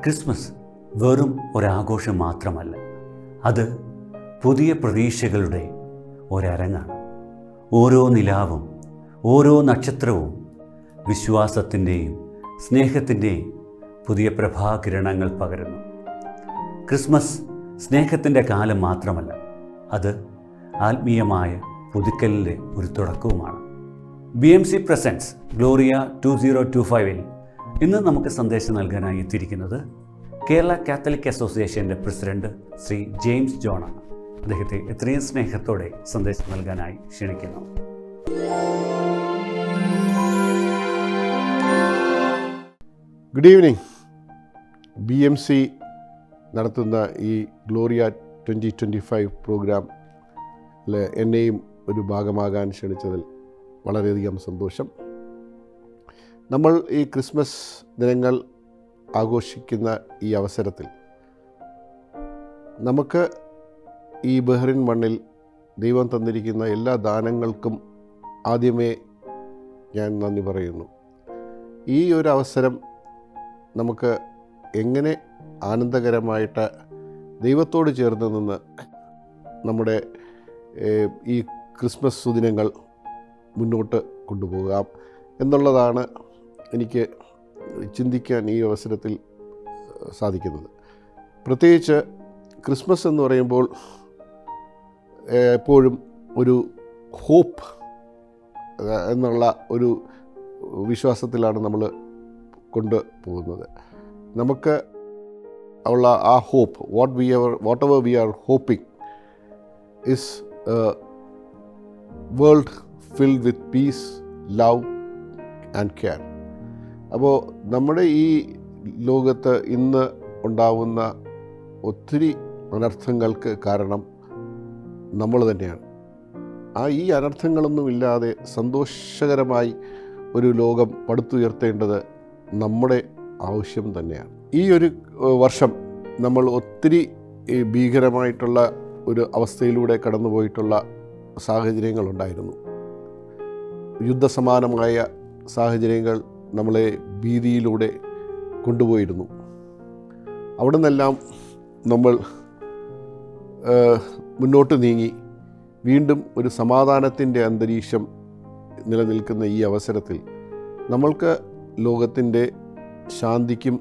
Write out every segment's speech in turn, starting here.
Christmas വെറും ഒരാഘോഷം മാത്രമല്ല, അത് പുതിയ പ്രതീക്ഷകളുടെ ഒരരങ്ങാണ്. ഓരോ നിലാവും ഓരോ നക്ഷത്രവും വിശ്വാസത്തിൻ്റെയും സ്നേഹത്തിൻ്റെയും പുതിയ പ്രഭാകിരണങ്ങൾ പകരുന്നു. ക്രിസ്മസ് സ്നേഹത്തിൻ്റെ കാലം മാത്രമല്ല, അത് ആത്മീയമായ പുതുക്കലിൻ്റെ ഒരു തുടക്കവുമാണ്. BMC പ്രസൻസ് ഗ്ലോറിയ 2025 ഇന്ന് നമുക്ക് സന്ദേശം നൽകാനായി എത്തിയിരിക്കുന്നത് കേരള കാത്തലിക് അസോസിയേഷൻ്റെ പ്രസിഡന്റ് ശ്രീ ജെയിംസ് ജോണാണ്. അദ്ദേഹത്തെ എത്രയും സ്നേഹത്തോടെ സന്ദേശം നൽകാനായി ക്ഷണിക്കുന്നു. Good evening. BMC നടത്തുന്ന ഈ ഗ്ലോറിയ 2025 പ്രോഗ്രാമിൽ എന്നെയും ഒരു ഭാഗമാകാൻ ക്ഷണിച്ചതിൽ വളരെയധികം സന്തോഷം. നമ്മൾ ഈ ക്രിസ്മസ് ദിനങ്ങൾ ആഘോഷിക്കുന്ന ഈ അവസരത്തിൽ നമുക്ക് ഈ ബഹ്റിൻ മണ്ണിൽ ദൈവം തന്നിരിക്കുന്ന എല്ലാ ദാനങ്ങൾക്കും ആദ്യമേ ഞാൻ നന്ദി പറയുന്നു. ഈ ഒരു അവസരം നമുക്ക് എങ്ങനെ ആനന്ദകരമായിട്ട് ദൈവത്തോട് ചേർന്ന് നിന്ന് നമ്മുടെ ഈ ക്രിസ്മസ് സുദിനങ്ങൾ മുന്നോട്ട് കൊണ്ടുപോകാം എന്നുള്ളതാണ് എനിക്ക് ചിന്തിക്കാൻ ഈ അവസരത്തിൽ സാധിക്കുന്നത്. പ്രത്യേകിച്ച് ക്രിസ്മസ് എന്ന് പറയുമ്പോൾ എപ്പോഴും ഒരു ഹോപ്പ് എന്നുള്ള ഒരു വിശ്വാസത്തിലാണ് നമ്മൾ കൊണ്ടുപോകുന്നത്. നമുക്ക് ഉള്ള ആ hope, whatever we are hoping is world filled with peace, love and care. അപ്പോൾ നമ്മുടെ ഈ ലോകത്ത് ഇന്ന് ഉണ്ടാവുന്ന ഒത്തിരി അനർത്ഥങ്ങൾക്ക് കാരണം നമ്മൾ തന്നെയാണ്. ഈ അനർത്ഥങ്ങളൊന്നുമില്ലാതെ സന്തോഷകരമായി ഒരു ലോകം പടുത്തുയർത്തേണ്ടത് നമ്മുടെ ആവശ്യം തന്നെയാണ്. ഈ ഒരു വർഷം നമ്മൾ ഒത്തിരി ഭീകരമായിട്ടുള്ള ഒരു അവസ്ഥയിലൂടെ കടന്നുപോയിട്ടുള്ള സാഹചര്യങ്ങളുണ്ടായിരുന്നു. യുദ്ധസമാനമായ സാഹചര്യങ്ങൾ നമ്മളെ ഭീതിയിലൂടെ കൊണ്ടുപോയിരുന്നു. അവിടെ നിന്നെല്ലാം നമ്മൾ മുന്നോട്ട് നീങ്ങി വീണ്ടും ഒരു സമാധാനത്തിൻ്റെ അന്തരീക്ഷം നിലനിൽക്കുന്ന ഈ അവസരത്തിൽ നമ്മൾക്ക് ലോകത്തിൻ്റെ ശാന്തിക്കും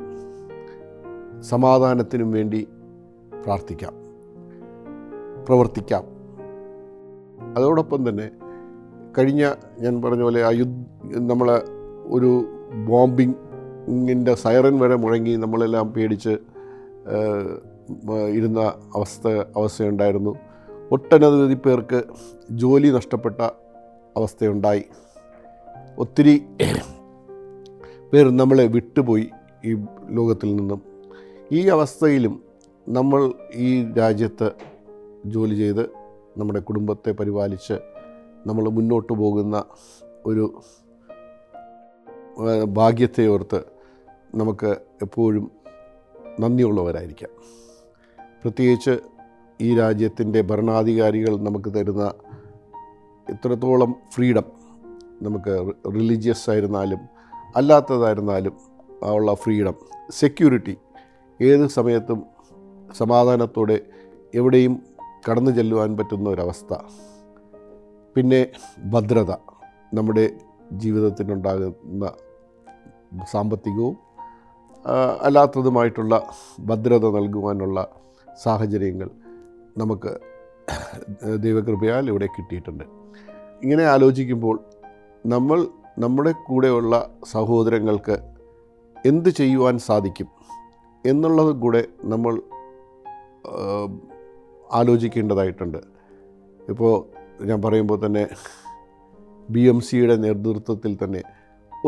സമാധാനത്തിനും വേണ്ടി പ്രാർത്ഥിക്കാം, പ്രവർത്തിക്കാം. അതോടൊപ്പം തന്നെ കഴിഞ്ഞ ഞാൻ പറഞ്ഞ പോലെ നമ്മൾ ഒരു ബോംബിങ്ങിൻ്റെ സൈറൻ വരെ മുഴങ്ങി നമ്മളെല്ലാം പേടിച്ച് ഇരുന്ന അവസ്ഥയുണ്ടായിരുന്നു. ഒട്ടനവധി പേർക്ക് ജോലി നഷ്ടപ്പെട്ട അവസ്ഥയുണ്ടായി. ഒത്തിരി പേർ നമ്മളെ വിട്ടുപോയി ഈ ലോകത്തിൽ നിന്നും. ഈ അവസ്ഥയിലും നമ്മൾ ഈ രാജ്യത്ത് ജോലി ചെയ്ത് നമ്മുടെ കുടുംബത്തെ പരിപാലിച്ച് നമ്മൾ മുന്നോട്ട് പോകുന്ന ഒരു ഭാഗ്യത്തെ ഓർത്ത് നമുക്ക് എപ്പോഴും നന്ദിയുള്ളവരായിരിക്കാം. പ്രത്യേകിച്ച് ഈ രാജ്യത്തിൻ്റെ ഭരണാധികാരികൾ നമുക്ക് തരുന്ന ഇത്രത്തോളം ഫ്രീഡം, നമുക്ക് റിലീജിയസ് ആയിരുന്നാലും അല്ലാത്തതായിരുന്നാലും ഉള്ള ഫ്രീഡം, സെക്യൂരിറ്റി, ഏത് സമയത്തും സമാധാനത്തോടെ എവിടെയും കടന്നു ചെല്ലുവാൻ പറ്റുന്ന ഒരവസ്ഥ, പിന്നെ ഭദ്രത, നമ്മുടെ ജീവിതത്തിനുണ്ടാകുന്ന സാമ്പത്തികവും അല്ലാത്തതുമായിട്ടുള്ള ഭദ്രത നൽകുവാനുള്ള സാഹചര്യങ്ങൾ നമുക്ക് ദൈവകൃപയാൽ ഇവിടെ കിട്ടിയിട്ടുണ്ട്. ഇങ്ങനെ ആലോചിക്കുമ്പോൾ നമ്മുടെ കൂടെയുള്ള സഹോദരങ്ങൾക്ക് എന്ത് ചെയ്യുവാൻ സാധിക്കും എന്നുള്ളത് കൂടെ നമ്മൾ ആലോചിക്കേണ്ടതായിട്ടുണ്ട്. ഇപ്പോൾ ഞാൻ പറയുമ്പോൾ തന്നെ BMCയുടെ നേതൃത്വത്തിൽ തന്നെ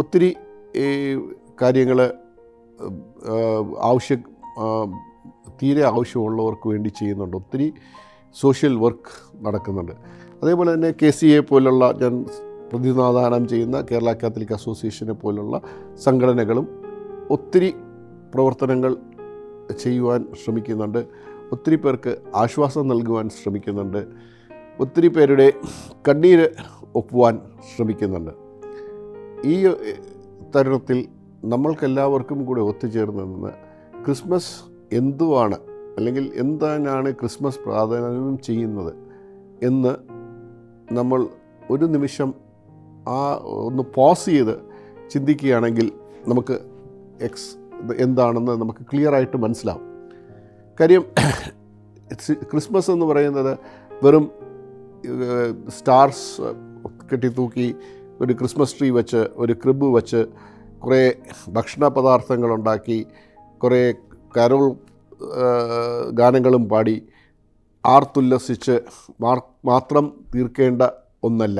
ഒത്തിരി കാര്യങ്ങൾ തീരെ ആവശ്യമുള്ളവർക്ക് വേണ്ടി ചെയ്യുന്നുണ്ട്. ഒത്തിരി സോഷ്യൽ വർക്ക് നടക്കുന്നുണ്ട്. അതേപോലെ തന്നെ KCA പോലുള്ള, ഞാൻ പ്രതിനിധാനം ചെയ്യുന്ന കേരള കാത്തലിക് അസോസിയേഷനെ പോലുള്ള സംഘടനകളും ഒത്തിരി പ്രവർത്തനങ്ങൾ ചെയ്യുവാൻ ശ്രമിക്കുന്നുണ്ട്. ഒത്തിരി പേർക്ക് ആശ്വാസം നൽകുവാൻ ശ്രമിക്കുന്നുണ്ട്. ഒത്തിരി പേരുടെ കണ്ണീര് ഒപ്പുവാൻ ശ്രമിക്കുന്നുണ്ട്. ഈ തരുണത്തിൽ നമ്മൾക്കെല്ലാവർക്കും കൂടെ ഒത്തുചേർന്ന് നിന്ന് ക്രിസ്മസ് എന്തുവാണ്, അല്ലെങ്കിൽ എന്താണ് ക്രിസ്മസ് പ്രാധാന്യം ചെയ്യുന്നത് എന്ന് നമ്മൾ ഒരു നിമിഷം ഒന്ന് പോസ് ചെയ്ത് ചിന്തിക്കുകയാണെങ്കിൽ നമുക്ക് എന്താണെന്ന് നമുക്ക് ക്ലിയറായിട്ട് മനസ്സിലാവും. കാര്യം ക്രിസ്മസ് എന്ന് പറയുന്നത് വെറും സ്റ്റാർസ് കെട്ടിത്തൂക്കി ഒരു ക്രിസ്മസ് ട്രീ വെച്ച്, ഒരു ക്രിബ് വെച്ച്, കുറേ ഭക്ഷണ പദാർത്ഥങ്ങളുണ്ടാക്കി, കുറേ കരോൾ ഗാനങ്ങളും പാടി ആർത്തുല്ലസിച്ച് മാത്രം തീർക്കേണ്ട ഒന്നല്ല.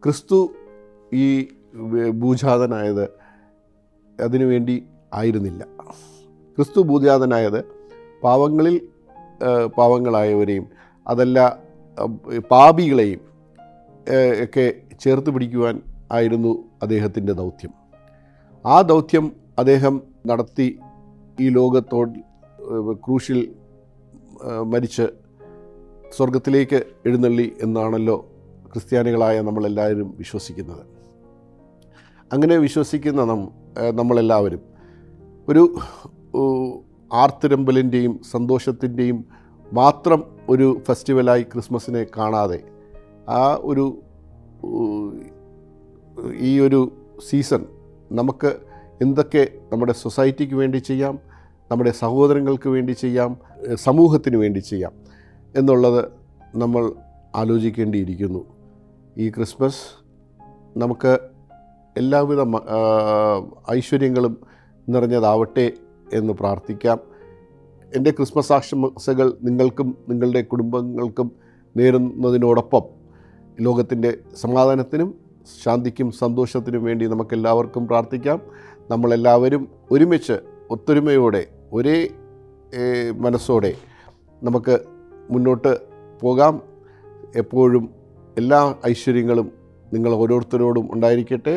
ക്രിസ്തു ഈ ഭൂജാതനായത് അതിനുവേണ്ടി ആയിരുന്നില്ല. ക്രിസ്തു ഭൂജാതനായത് പാവങ്ങളിൽ പാവങ്ങളായവരെയും അതല്ല പാപികളെയും ഒക്കെ ചേർത്ത് പിടിക്കുവാൻ ആയിരുന്നു അദ്ദേഹത്തിൻ്റെ ദൗത്യം. ആ ദൗത്യം അദ്ദേഹം നടത്തി ഈ ലോകത്തോട് ക്രൂശിൽ മരിച്ച് സ്വർഗത്തിലേക്ക് എഴുന്നള്ളി എന്നാണല്ലോ ക്രിസ്ത്യാനികളായ നമ്മളെല്ലാവരും വിശ്വസിക്കുന്നത്. അങ്ങനെ വിശ്വസിക്കുന്ന നമ്മളെല്ലാവരും ഒരു ആർത്തിരമ്പലിൻ്റെയും സന്തോഷത്തിൻ്റെയും മാത്രം ഒരു ഫെസ്റ്റിവലായി ക്രിസ്മസിനെ കാണാതെ ഈ ഒരു സീസൺ നമുക്ക് എന്തൊക്കെ നമ്മുടെ സൊസൈറ്റിക്ക് വേണ്ടി ചെയ്യാം, നമ്മുടെ സഹോദരങ്ങൾക്ക് വേണ്ടി ചെയ്യാം, സമൂഹത്തിന് വേണ്ടി ചെയ്യാം എന്നുള്ളത് നമ്മൾ ആലോചിക്കേണ്ടിയിരിക്കുന്നു. ഈ ക്രിസ്മസ് നമുക്ക് എല്ലാവിധ ഐശ്വര്യങ്ങളും നിറഞ്ഞതാവട്ടെ എന്ന് പ്രാർത്ഥിക്കാം. എൻ്റെ ക്രിസ്മസ് ആശംസകൾ നിങ്ങൾക്കും നിങ്ങളുടെ കുടുംബങ്ങൾക്കും നേരുന്നതിനോടൊപ്പം ലോകത്തിൻ്റെ സമാധാനത്തിനും ശാന്തിക്കും സന്തോഷത്തിനും വേണ്ടി നമുക്കെല്ലാവർക്കും പ്രാർത്ഥിക്കാം. നമ്മളെല്ലാവരും ഒരുമിച്ച് ഒത്തൊരുമയോടെ ഒരേ മനസ്സോടെ നമുക്ക് മുന്നോട്ട് പോകാം. എപ്പോഴും എല്ലാ ഐശ്വര്യങ്ങളും നിങ്ങൾ ഓരോരുത്തരോടും ഉണ്ടായിരിക്കട്ടെ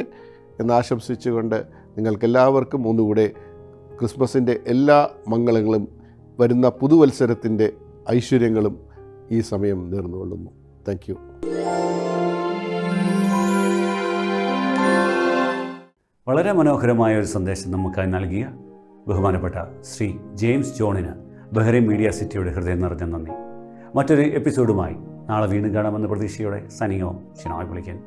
എന്നാശംസിച്ചുകൊണ്ട് നിങ്ങൾക്കെല്ലാവർക്കും ഒന്നുകൂടെ ക്രിസ്മസിൻ്റെ എല്ലാ മംഗളങ്ങളും വരുന്ന പുതുവത്സരത്തിൻ്റെ ഐശ്വര്യങ്ങളും ഈ സമയം നേർന്നുകൊള്ളുന്നു. Thank you. വളരെ മനോഹരമായ ഒരു സന്ദേശം നമുക്കായി നൽകിയ ബഹുമാനപ്പെട്ട ശ്രീ ജെയിംസ് ജോണിന് ബഹ്റൈൻ മീഡിയ സിറ്റിയുടെ ഹൃദയം നിറഞ്ഞ നന്ദി. മറ്റൊരു എപ്പിസോഡുമായി നാളെ വീണ്ടും കാണാമെന്ന പ്രതീക്ഷയോടെ സനിയോ ഷിനോയ് വിളിക്കാൻ.